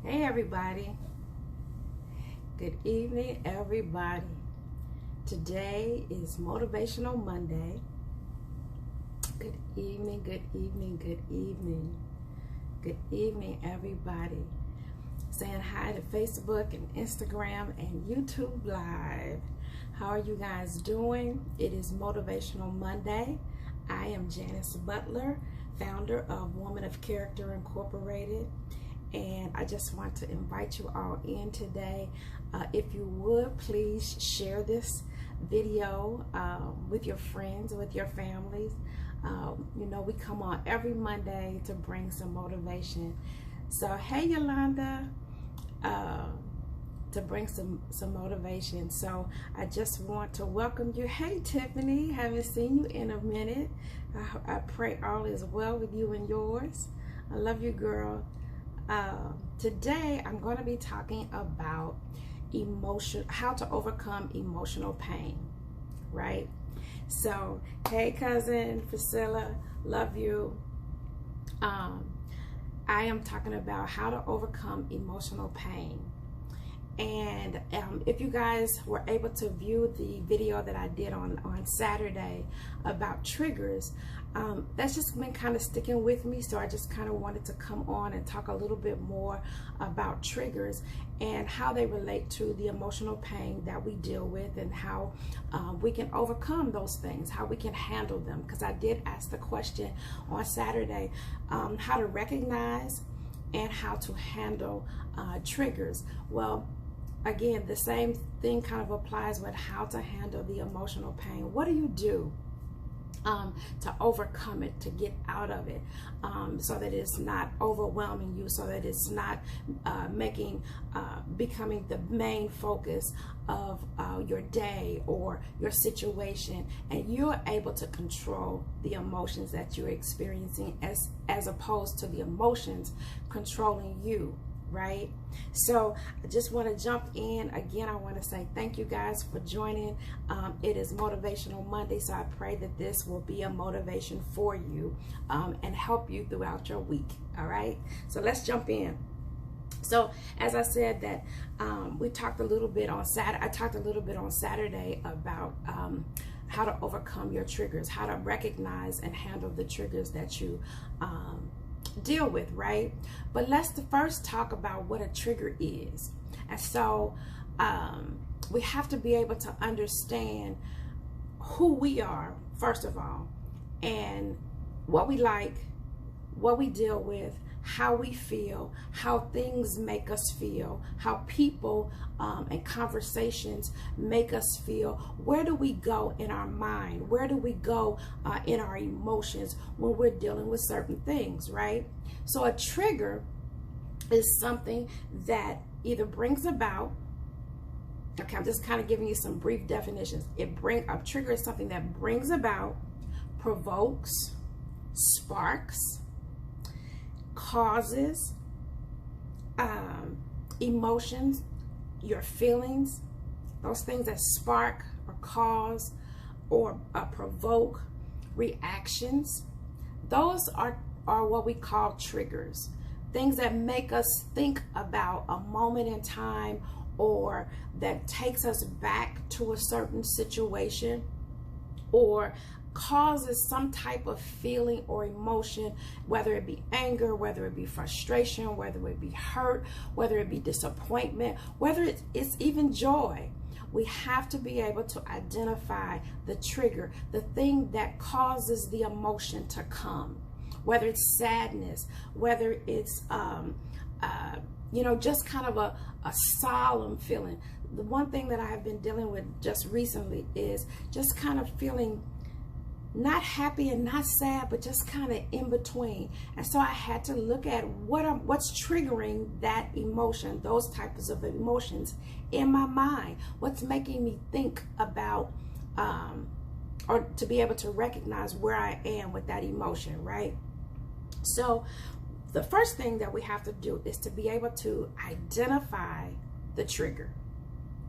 Hey everybody, good evening everybody. Today is Motivational Monday. Good evening, good evening, good evening. Good evening everybody. Saying hi to Facebook and Instagram and YouTube Live. How are you guys doing? It is Motivational Monday. I am Janice Butler, founder of Woman of Character Incorporated. And I just want to invite you all in today. If you would, please share this video with your friends, with your families. You know, we come on every Monday to bring some motivation. So, hey, Yolanda, to bring some motivation. So, I just want to welcome you. Hey, Tiffany, haven't seen you in a minute. I pray all is well with you and yours. I love you, girl. Today I'm going to be talking about how to overcome emotional pain, right? So, hey cousin Priscilla, love you. I am talking about how to overcome emotional pain. And if you guys were able to view the video that I did on Saturday about triggers, that's just been kind of sticking with me. So I just kind of wanted to come on and talk a little bit more about triggers and how they relate to the emotional pain that we deal with, and how we can overcome those things, how we can handle them. Because I did ask the question on Saturday, how to recognize and how to handle triggers. Well, again, the same thing kind of applies with how to handle the emotional pain. What do you do to overcome it, to get out of it, so that it's not overwhelming you, so that it's not becoming the main focus of your day or your situation, and you're able to control the emotions that you're experiencing as opposed to the emotions controlling you, right? So I just want to jump in. Again, I want to say thank you guys for joining. It is Motivational Monday, so I pray that this will be a motivation for you and help you throughout your week. All right, so let's jump in. So as I said, that we talked a little bit on Saturday. I talked a little bit on Saturday about how to overcome your triggers, how to recognize and handle the triggers that you deal with, right? But let's first talk about what a trigger is. And so we have to be able to understand who we are, first of all, and what we like, what we deal with, how we feel, how things make us feel, how people and conversations make us feel. Where do we go in our mind? Where do we go in our emotions when we're dealing with certain things, right? So a trigger is something that either brings about, okay, I'm just kind of giving you some brief definitions. A trigger is something that brings about, provokes, sparks, causes emotions, your feelings, those things that spark or cause or provoke reactions. Those are what we call triggers. Things that make us think about a moment in time, or that takes us back to a certain situation, or causes some type of feeling or emotion, whether it be anger, whether it be frustration, whether it be hurt, whether it be disappointment, whether it's even joy. We have to be able to identify the trigger, the thing that causes the emotion to come, whether it's sadness, whether it's just kind of a solemn feeling. The one thing that I have been dealing with just recently is just kind of feeling not happy and not sad, but just kind of in between. And so I had to look at what's triggering that emotion, those types of emotions in my mind. What's making me think about or to be able to recognize where I am with that emotion, right? So the first thing that we have to do is to be able to identify the trigger.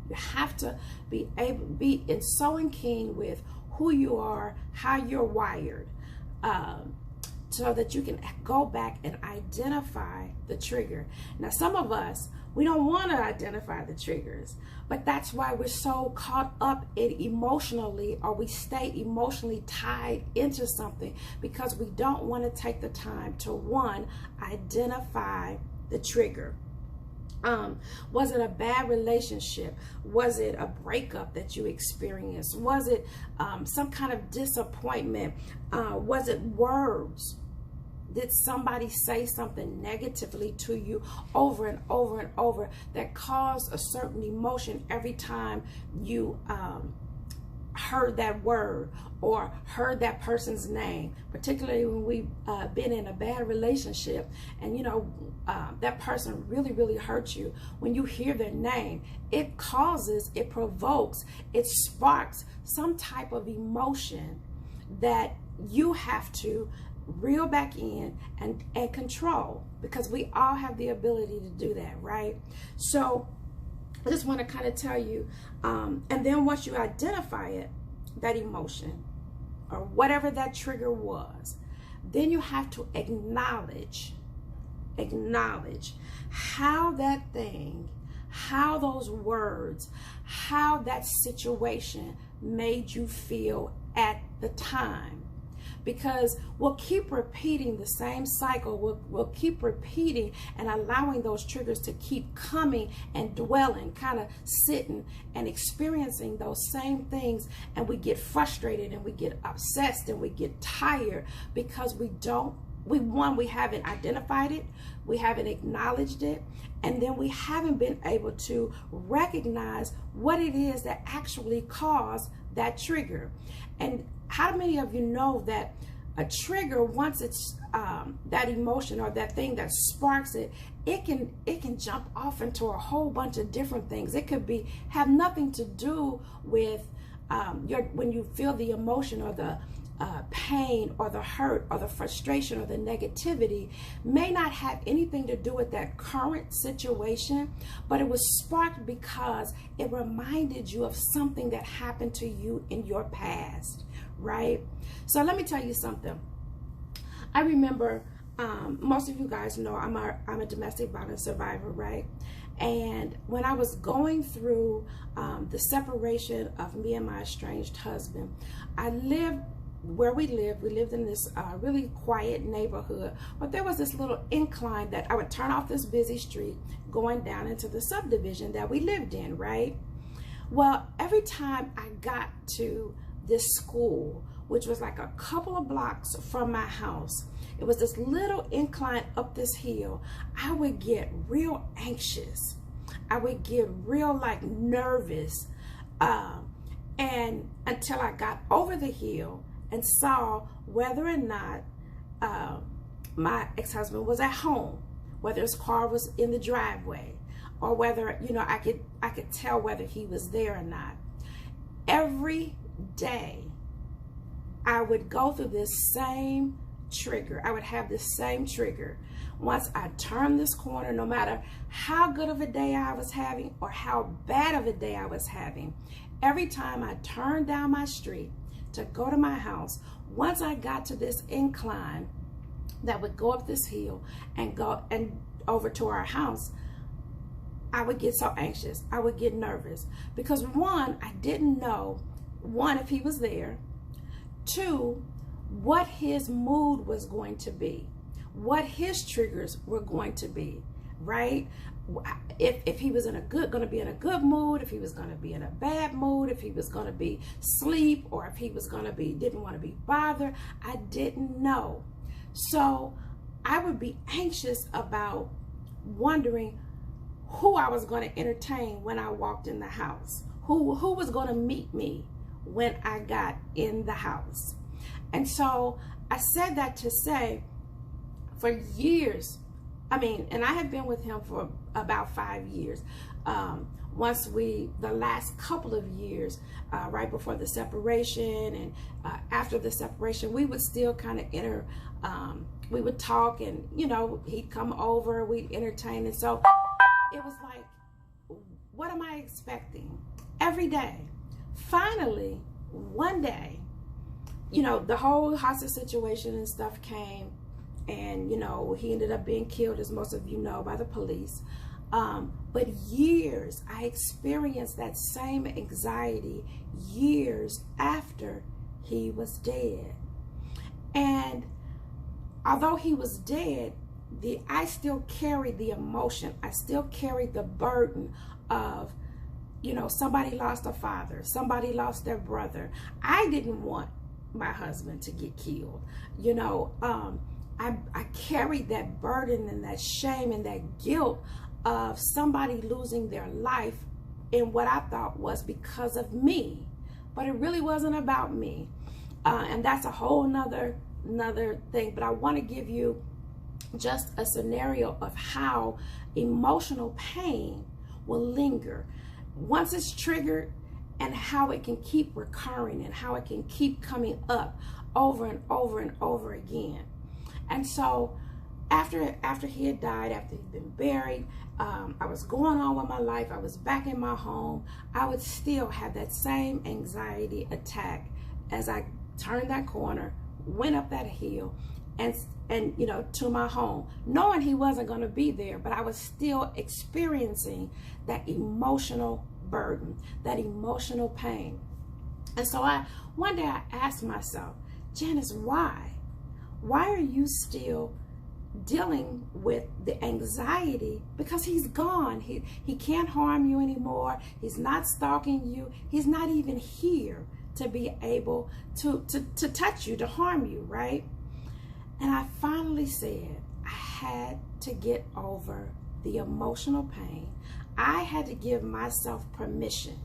You have to be so in keen with who you are, how you're wired, so that you can go back and identify the trigger. Now, some of us, we don't want to identify the triggers, but that's why we're so caught up in emotionally, or we stay emotionally tied into something, because we don't want to take the time to, one, identify the trigger. Was it a bad relationship? Was it a breakup that you experienced? Was it some kind of disappointment? Was it words? Did somebody say something negatively to you over and over and over that caused a certain emotion every time you heard that word or heard that person's name? Particularly when we've been in a bad relationship and that person really hurt you. When you hear their name, it provokes, it sparks some type of emotion that you have to reel back in and control, because we all have the ability to do that, right? So I just want to kind of tell you, and then once you identify it, that emotion or whatever that trigger was, then you have to acknowledge how that thing, how those words, how that situation made you feel at the time. Because we'll keep repeating the same cycle. We'll keep repeating and allowing those triggers to keep coming and dwelling, kind of sitting and experiencing those same things. And we get frustrated and we get obsessed and we get tired because we haven't identified it, we haven't acknowledged it, and then we haven't been able to recognize what it is that actually caused that trigger. And how many of you know that a trigger, once it's that emotion or that thing that sparks it, it can jump off into a whole bunch of different things. It could have nothing to do with when you feel the emotion or the pain or the hurt or the frustration or the negativity, may not have anything to do with that current situation, but it was sparked because it reminded you of something that happened to you in your past, right? So let me tell you something. I remember, most of you guys know I'm a domestic violence survivor, right? And when I was going through the separation of me and my estranged husband, we lived in this really quiet neighborhood, but there was this little incline that I would turn off this busy street going down into the subdivision that we lived in, right? Well, every time I got to this school, which was like a couple of blocks from my house, it was this little incline up this hill, I would get real anxious. I would get real nervous, and until I got over the hill and saw whether or not my ex-husband was at home, whether his car was in the driveway, or whether I could tell whether he was there or not. Every day I would go through this same trigger. I would have this same trigger. Once I turned this corner, no matter how good of a day I was having or how bad of a day I was having, every time I turned down my street to go to my house, once I got to this incline that would go up this hill and go and over to our house, I would get so anxious. I would get nervous because one, I didn't know, if he was there, two, what his mood was going to be, what his triggers were going to be, right? If he was going to be in a good mood, if he was going to be in a bad mood, if he was going to be asleep, or if he was going to didn't want to be bothered, I didn't know. So I would be anxious about wondering who I was going to entertain when I walked in the house, who was going to meet me when I got in the house. And so I said that to say, for years, and I have been with him for about 5 years. The last couple of years, right before the separation and after the separation, we would still kind of we would talk, and he'd come over, we'd entertain. And so it was like, what am I expecting? Every day. Finally, one day, the whole hostage situation and stuff came. And, you know, he ended up being killed, as most of you know, by the police. But years, I experienced that same anxiety years after he was dead. And although he was dead, I still carried the emotion. I still carried the burden of, you know, somebody lost a father, somebody lost their brother. I didn't want my husband to get killed. You know, I carried that burden and that shame and that guilt of somebody losing their life in what I thought was because of me, but it really wasn't about me. And that's a whole another thing. But I want to give you just a scenario of how emotional pain will linger once it's triggered, and how it can keep recurring and how it can keep coming up over and over and over again. And so after he had died, after he'd been buried, I was going on with my life. I was back in my home. I would still have that same anxiety attack as I turned that corner, went up that hill, and you know, to my home, knowing he wasn't going to be there, but I was still experiencing that emotional burden, that emotional pain. And so one day I asked myself, Janice, why are you still dealing with the anxiety? Because he's gone. He can't harm you anymore. He's not stalking you. He's not even here to be able to touch you, to harm you, right? And I finally said I had to get over the emotional pain. I had to give myself permission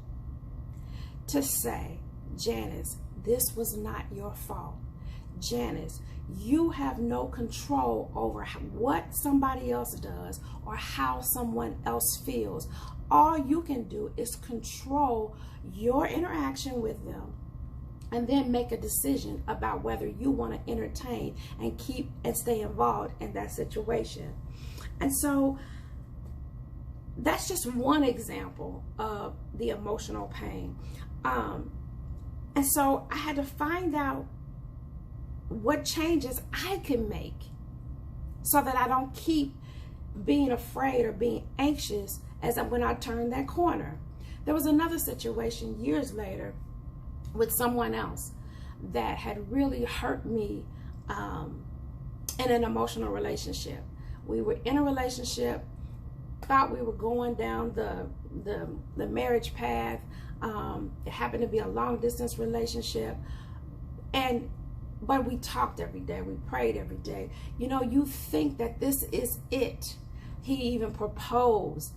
to say, Janice, this was not your fault. Janice, you have no control over what somebody else does or how someone else feels. All you can do is control your interaction with them, and then make a decision about whether you want to entertain and keep and stay involved in that situation. And so that's just one example of the emotional pain. And so I had to find out what changes I can make so that I don't keep being afraid or being anxious when I turn that corner. There was another situation years later with someone else that had really hurt me in an emotional relationship. We were in a relationship, thought we were going down the marriage path. It happened to be a long distance relationship, but we talked every day, we prayed every day. You know, you think that this is it. He even proposed.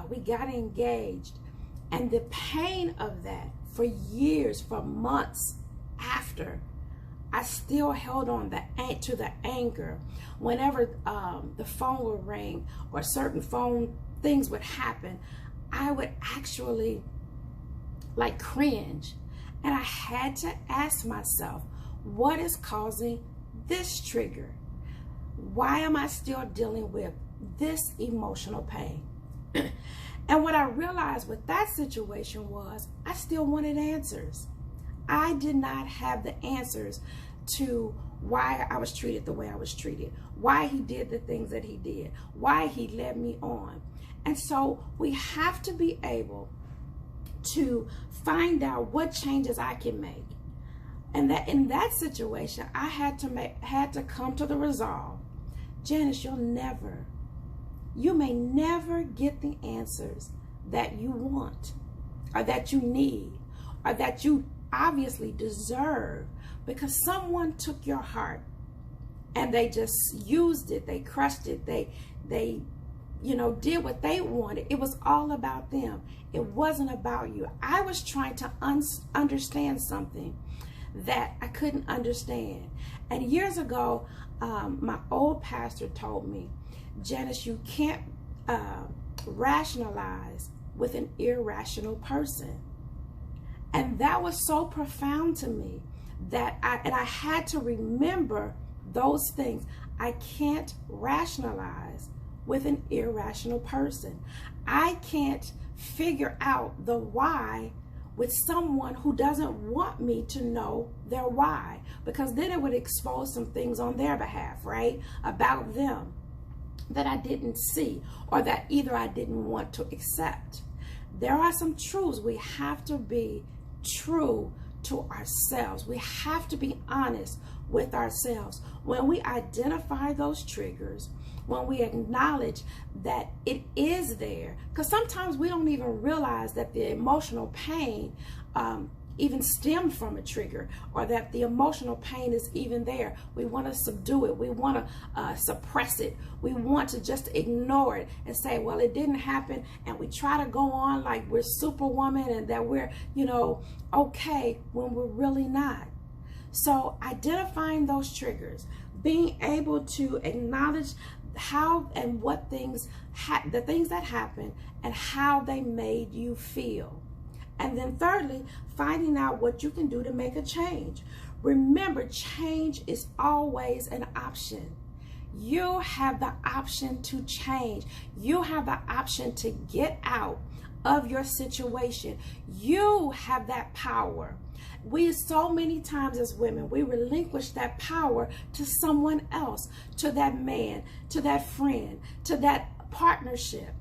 We got engaged, and the pain of that for years, for months after, I still held on to the anger. Whenever the phone would ring or certain phone things would happen, I would actually like cringe. And I had to ask myself, what is causing this trigger? Why am I still dealing with this emotional pain? And what I realized with that situation was I still wanted answers. I did not have the answers to why I was treated the way I was treated, why he did the things that he did, why he led me on. And so we have to be able to find out what changes I can make. And that in that situation, I had to come to the resolve, Janice, you may never get the answers that you want or that you need or that you obviously deserve, because someone took your heart and they just used it, they crushed it, they did what they wanted. It was all about them. It wasn't about you. I was trying to understand something that I couldn't understand. And years ago, my old pastor told me, Janice, you can't rationalize with an irrational person. And that was so profound to me that I had to remember those things. I can't rationalize with an irrational person. I can't figure out the why with someone who doesn't want me to know their why, because then it would expose some things on their behalf, right, about them that I didn't see, or that either I didn't want to accept. There are some truths. We have to be true to ourselves. We have to be honest with ourselves. When we identify those triggers, when we acknowledge that it is there, because sometimes we don't even realize that the emotional pain even stemmed from a trigger, or that the emotional pain is even there. We want to subdue it. We want to suppress it. We want to just ignore it and say, well, it didn't happen. And we try to go on like we're Superwoman and that we're, okay, when we're really not. So identifying those triggers, being able to acknowledge how and what things, the things that happened and how they made you feel. And then thirdly, finding out what you can do to make a change. Remember, change is always an option. You have the option to change. You have the option to get out of your situation. You have that power. We so many times as women, we relinquish that power to someone else, to that man, to that friend, to that partnership,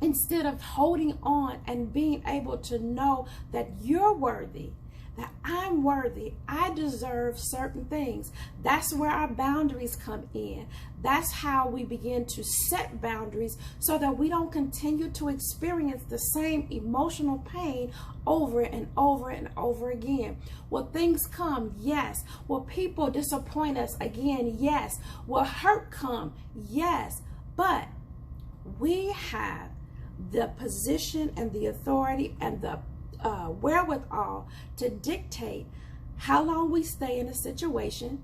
instead of holding on and being able to know that you're worthy, that I'm worthy, I deserve certain things. That's where our boundaries come in. That's how we begin to set boundaries so that we don't continue to experience the same emotional pain over and over and over again. Will things come? Yes. Will people disappoint us again? Yes. Will hurt come? Yes. But we have the position and the authority and the wherewithal to dictate how long we stay in a situation,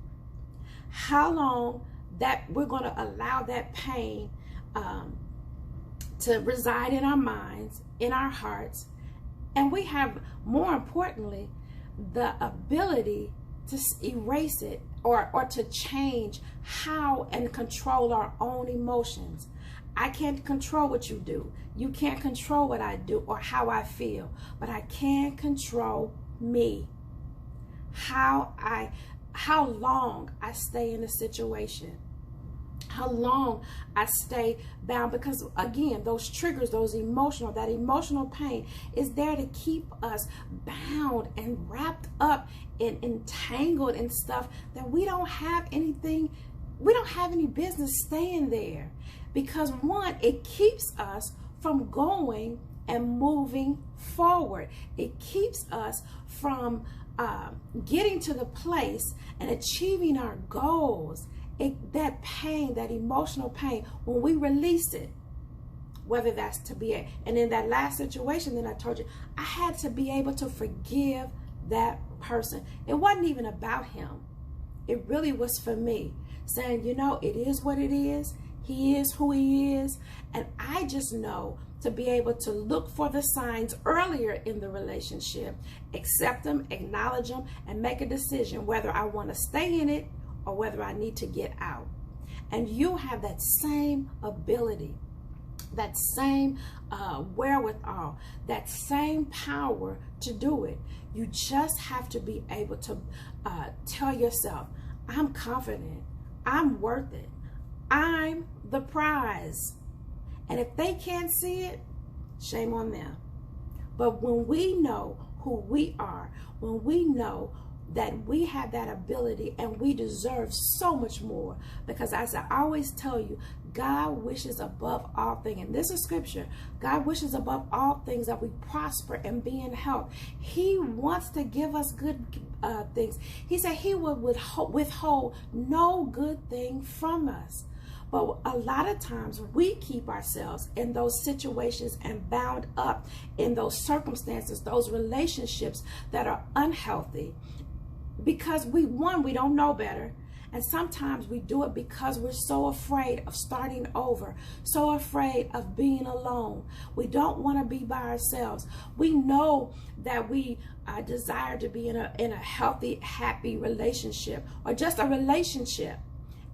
how long that we're going to allow that pain to reside in our minds, in our hearts, and we have, more importantly, the ability to erase it or to change how and control our own emotions. I can't control what you do. You can't control what I do or how I feel, but I can control me. How long I stay in a situation, how long I stay bound, because again, those triggers, that emotional pain is there to keep us bound and wrapped up and entangled in stuff that we don't have any business staying there. Because one, it keeps us from going and moving forward. It keeps us from getting to the place and achieving our goals. That pain, that emotional pain, when we release it, whether that's to be and in that last situation that I told you, I had to be able to forgive that person. It wasn't even about him. It really was for me, saying, it is what it is. He is who he is. And I just know to be able to look for the signs earlier in the relationship, accept them, acknowledge them, and make a decision whether I want to stay in it or whether I need to get out. And you have that same ability, that same wherewithal, that same power to do it. You just have to be able to tell yourself, I'm confident, I'm worth it, I'm the prize. And if they can't see it, shame on them. But when we know who we are, when we know that we have that ability and we deserve so much more, because as I always tell you, God wishes above all things, and this is scripture, God wishes above all things that we prosper and be in health. He wants to give us good things. He said he would withhold no good thing from us. But a lot of times we keep ourselves in those situations and bound up in those circumstances, those relationships that are unhealthy, because we don't know better. And sometimes we do it because we're so afraid of starting over, so afraid of being alone. We don't want to be by ourselves. We know that we desire to be in a healthy, happy relationship, or just a relationship.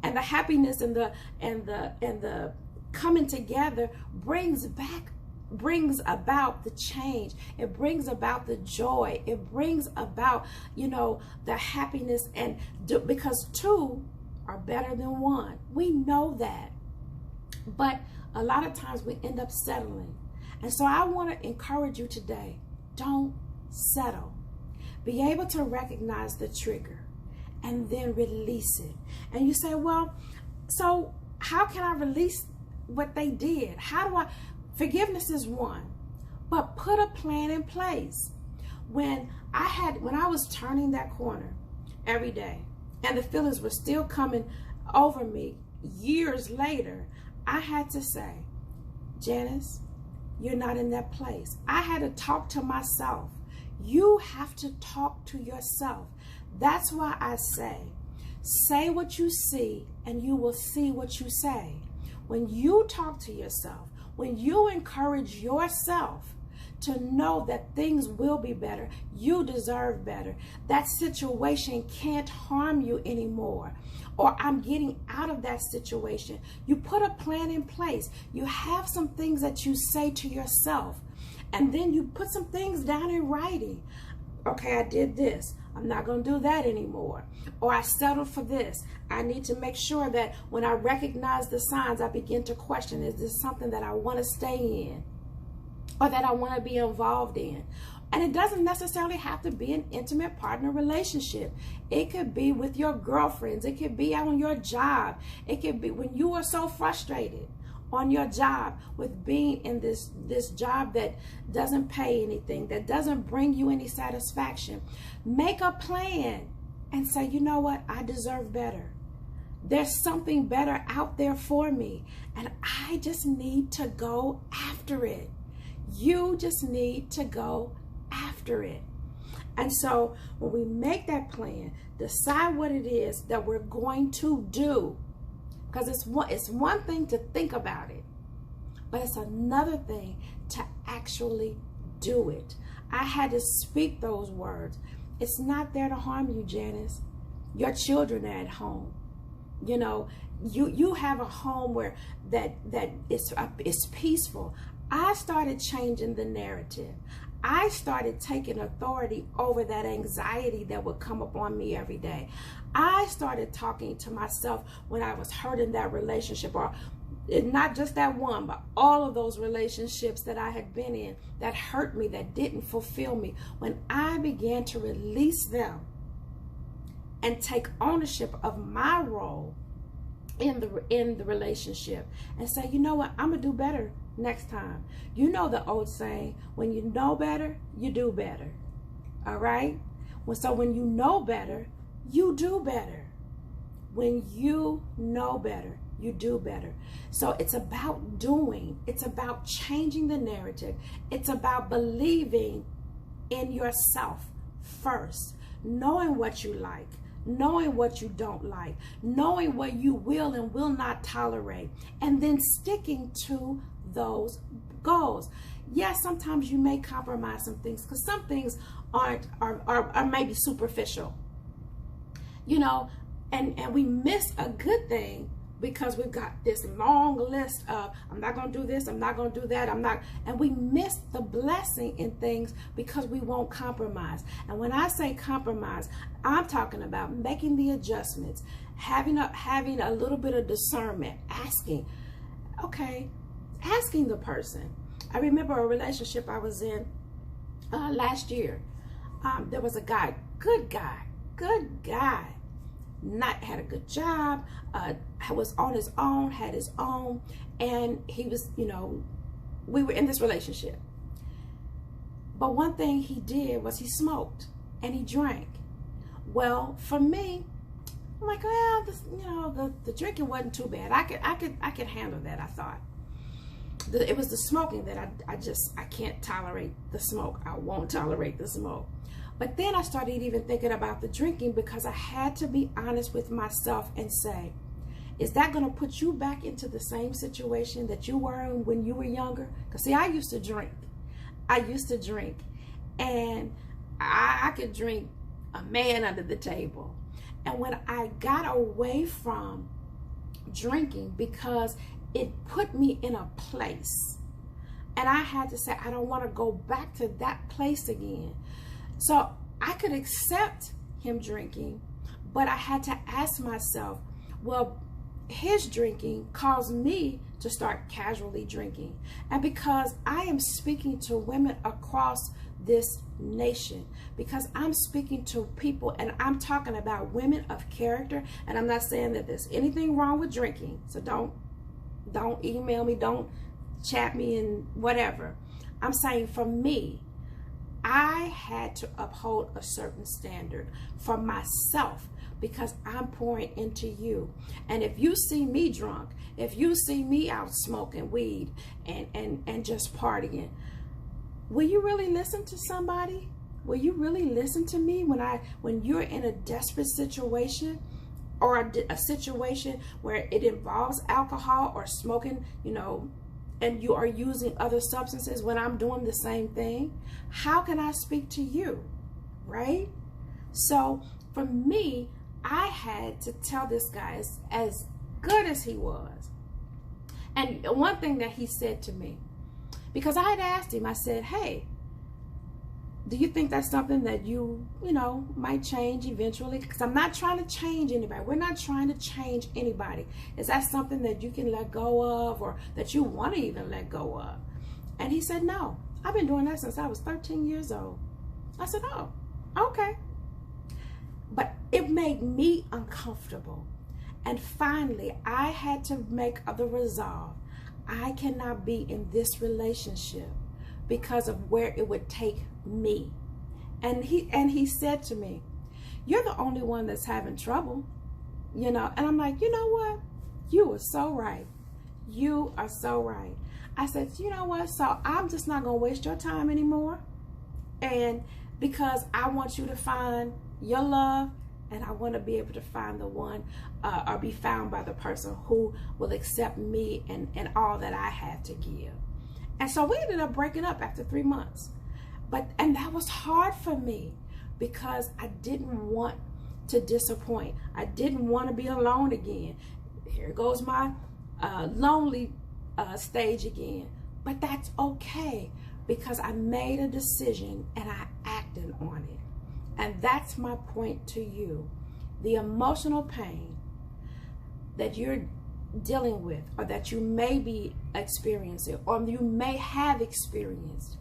And the happiness and the coming together brings back brings about the change. It brings about the joy. It brings about, the happiness, and because two are better than one. We know that. But a lot of times we end up settling. And so I want to encourage you today, don't settle. Be able to recognize the trigger and then release it. And you say, well, so how can I release what they did? How do I? Forgiveness is one, but put a plan in place. When I was turning that corner every day and the feelings were still coming over me years later, I had to say, Janice, you're not in that place. I had to talk to myself. You have to talk to yourself. That's why I say what you see and you will see what you say. When you talk to yourself, when you encourage yourself to know that things will be better, you deserve better, that situation can't harm you anymore, or I'm getting out of that situation. You put a plan in place. You have some things that you say to yourself, and then you put some things down in writing. Okay, I did this. I'm not going to do that anymore. Or I settled for this. I need to make sure that when I recognize the signs, I begin to question, is this something that I want to stay in or that I want to be involved in? And it doesn't necessarily have to be an intimate partner relationship. It could be with your girlfriends. It could be on your job. It could be when you are so frustrated on your job with being in this job that doesn't pay anything, that doesn't bring you any satisfaction. Make a plan and say, you know what? I deserve better. There's something better out there for me, and I just need to go after it. You just need to go after it. And so when we make that plan, decide what it is that we're going to do. Because it's one thing to think about it, but it's another thing to actually do it. I had to speak those words. It's not there to harm you, Janice. Your children are at home. You have a home where that is peaceful. I started changing the narrative. I started taking authority over that anxiety that would come up on me every day. I started talking to myself when I was hurt in that relationship, or not just that one, but all of those relationships that I had been in that hurt me, that didn't fulfill me. When I began to release them and take ownership of my role in the relationship and say, you know what, I'm gonna do better next time. You know the old saying, when you know better, you do better. All right? So when you know better, you do better. When you know better, you do better. So it's about doing. It's about changing the narrative. It's about believing in yourself first, knowing what you like, knowing what you don't like, knowing what you will and will not tolerate, and then sticking to those goals. Yes, sometimes you may compromise some things because some things are maybe superficial, and we miss a good thing because we've got this long list of, I'm not going to do this, I'm not going to do that, and we miss the blessing in things because we won't compromise. And when I say compromise, I'm talking about making the adjustments, having a little bit of discernment, asking the person. I remember a relationship I was in last year. There was a guy, good guy, had a good job, was on his own, had his own, and he was, we were in this relationship. But one thing he did was he smoked and he drank. Well, for me, I'm like, well, the drinking wasn't too bad. I could handle that, I thought. It was the smoking that I can't tolerate the smoke. I won't tolerate the smoke. But then I started even thinking about the drinking because I had to be honest with myself and say, is that going to put you back into the same situation that you were in when you were younger? Because see, I used to drink. And I could drink a man under the table. And when I got away from drinking because it put me in a place And I had to say, I don't want to go back to that place again. So I could accept him drinking, but I had to ask myself, well, his drinking caused me to start casually drinking. And because I am speaking to women across this nation, because I'm speaking to people and I'm talking about women of character, and I'm not saying that there's anything wrong with drinking, so don't email me, don't chat me and whatever. I'm saying for me, I had to uphold a certain standard for myself, because I'm pouring into you. And if you see me drunk, if you see me out smoking weed and just partying, will you really listen to somebody? Will you really listen to me when you're in a desperate situation, or a situation where it involves alcohol or smoking, and you are using other substances when I'm doing the same thing? How can I speak to you, right? So for me, I had to tell this guy, as good as he was. And one thing that he said to me, because I had asked him, I said, hey, do you think that's something that you might change eventually? Because I'm not trying to change anybody. We're not trying to change anybody. Is that something that you can let go of, or that you want to even let go of? And he said, no, I've been doing that since I was 13 years old. I said, oh, okay. But it made me uncomfortable. And finally, I had to make the resolve. I cannot be in this relationship because of where it would take me. And he said to me, you're the only one that's having trouble, And I'm like, you know what? You are so right. You are so right. I said, you know what? So I'm just not going to waste your time anymore. And because I want you to find your love, and I want to be able to find the one, or be found by the person who will accept me and all that I have to give. And so we ended up breaking up after 3 months. And that was hard for me, because I didn't want to disappoint. I didn't want to be alone again. Here goes my lonely stage again. But that's okay, because I made a decision and I acted on it. And that's my point to you. The emotional pain that you're dealing with, or that you may be experiencing, or you may have experienced,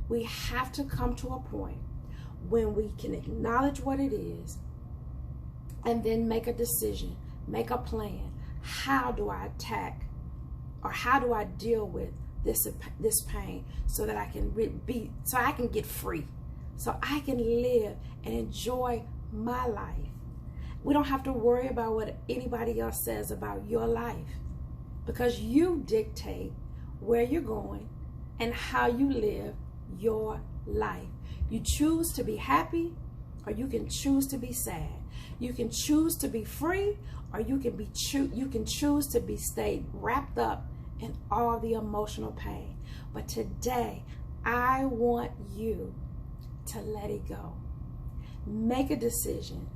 we have to come to a point when we can acknowledge what it is, and then make a decision, make a plan. How do I attack, or how do I deal with this pain, so that I can so I can get free, so I can live and enjoy my life. We don't have to worry about what anybody else says about your life, because you dictate where you're going and how you live your life. You choose to be happy, or you can choose to be sad. You can choose to be free, or you can choose to be stay wrapped up in all the emotional pain. But today, I want you to let it go. Make a decision.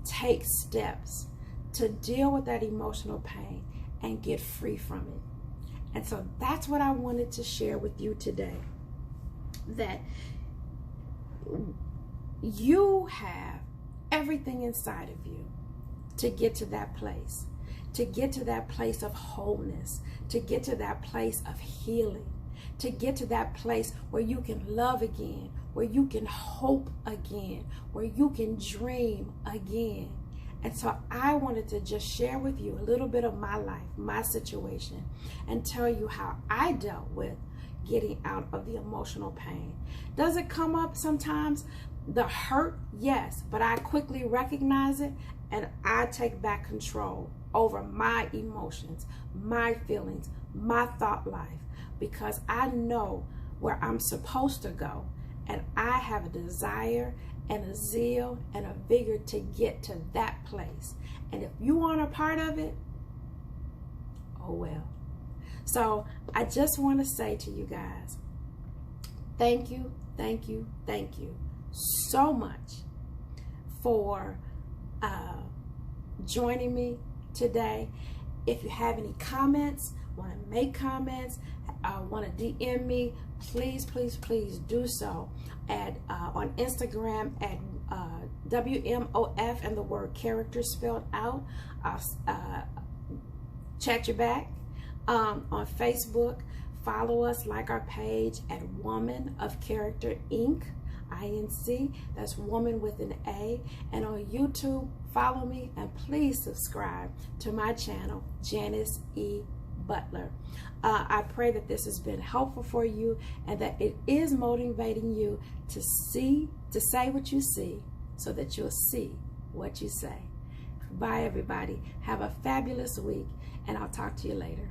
Take steps to deal with that emotional pain and get free from it. And so that's what I wanted to share with you today. That you have everything inside of you to get to that place. To get to that place of wholeness. To get to that place of healing. To get to that place where you can love again, where you can hope again, where you can dream again. And so I wanted to just share with you a little bit of my life, my situation, and tell you how I dealt with getting out of the emotional pain. Does it come up sometimes? The hurt, yes, but I quickly recognize it, and I take back control over my emotions, my feelings, my thought life, because I know where I'm supposed to go, and I have a desire and a zeal and a vigor to get to that place. And if you aren't a part of it, oh well. So I just want to say to you guys, thank you, thank you, thank you so much for joining me today. If you have any comments, want to make comments, want to DM me, please do so at on Instagram at WMOF and the word character spelled out. I'll chat you back. On Facebook, follow us, like our page at Woman of Character Inc. INC. That's woman with an A. And on YouTube, follow me and please subscribe to my channel, Janice E. Butler. I pray that this has been helpful for you and that it is motivating you to say what you see so that you'll see what you say. Bye, everybody. Have a fabulous week, and I'll talk to you later.